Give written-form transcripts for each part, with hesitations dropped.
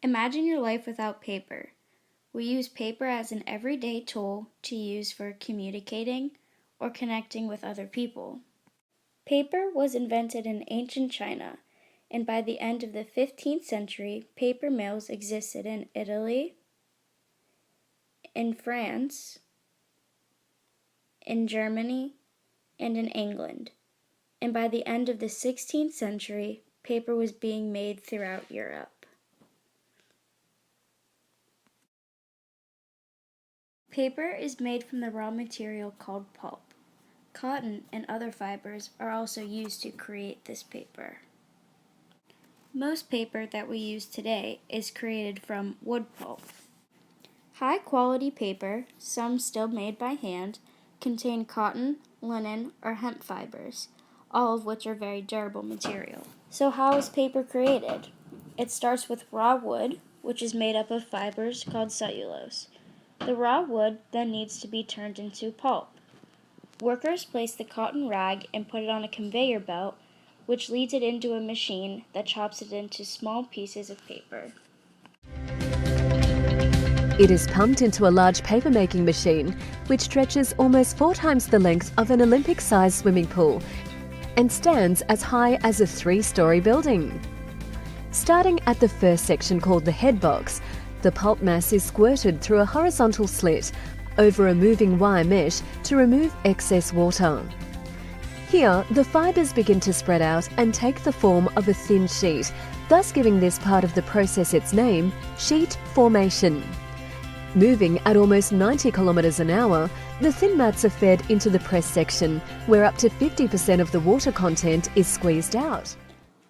Imagine your life without paper. We use paper as an everyday tool to use for communicating or connecting with other people. Paper was invented in ancient China, and by the end of the 15th century, paper mills existed in Italy, in France, in Germany, and in England. And by the end of the 16th century, paper was being made throughout Europe. Paper is made from the raw material called pulp. Cotton and other fibers are also used to create this paper. Most paper that we use today is created from wood pulp. High-quality paper, some still made by hand, contain cotton, linen, or hemp fibers, all of which are very durable material. So how is paper created? It starts with raw wood, which is made up of fibers called cellulose. The raw wood then needs to be turned into pulp. Workers place the cotton rag and put it on a conveyor belt, which leads it into a machine that chops it into small pieces of paper. It is pumped into a large paper-making machine, which stretches almost 4 times the length of an Olympic-sized swimming pool and stands as high as a 3-story building. Starting at the first section called the head box, the pulp mass is squirted through a horizontal slit over a moving wire mesh to remove excess water. Here, the fibres begin to spread out and take the form of a thin sheet, thus giving this part of the process its name, sheet formation. Moving at almost 90 kilometres an hour, the thin mats are fed into the press section, where up to 50% of the water content is squeezed out.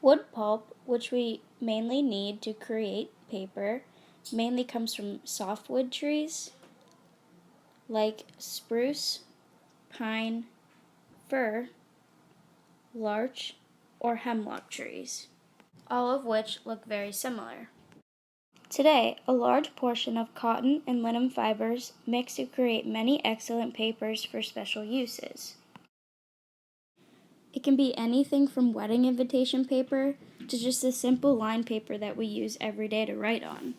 Wood pulp, which we mainly need to create paper, mainly comes from softwood trees like spruce, pine, fir, larch, or hemlock trees, all of which look very similar. Today, a large portion of cotton and linen fibers mix to create many excellent papers for special uses. It can be anything from wedding invitation paper to just the simple line paper that we use every day to write on.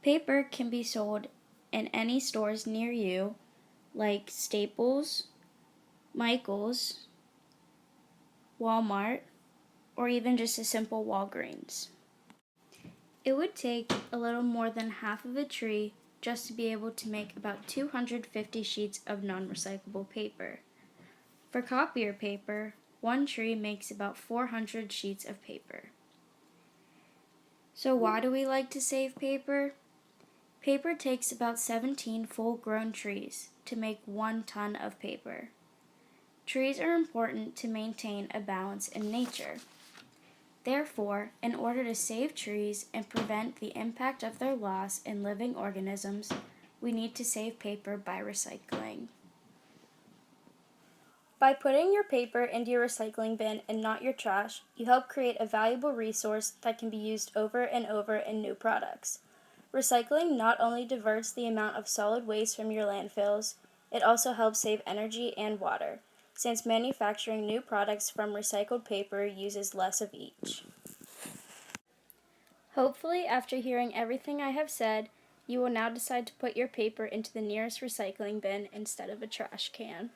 Paper can be sold in any stores near you, like Staples, Michael's, Walmart, or even just a simple Walgreens. It would take a little more than half of a tree just to be able to make about 250 sheets of non-recyclable paper. For copier paper, one tree makes about 400 sheets of paper. So why do we like to save paper? Paper takes about 17 full-grown trees to make 1 ton of paper. Trees are important to maintain a balance in nature. Therefore, in order to save trees and prevent the impact of their loss in living organisms, we need to save paper by recycling. By putting your paper into your recycling bin and not your trash, you help create a valuable resource that can be used over and over in new products. Recycling not only diverts the amount of solid waste from your landfills, it also helps save energy and water, since manufacturing new products from recycled paper uses less of each. Hopefully, after hearing everything I have said, you will now decide to put your paper into the nearest recycling bin instead of a trash can.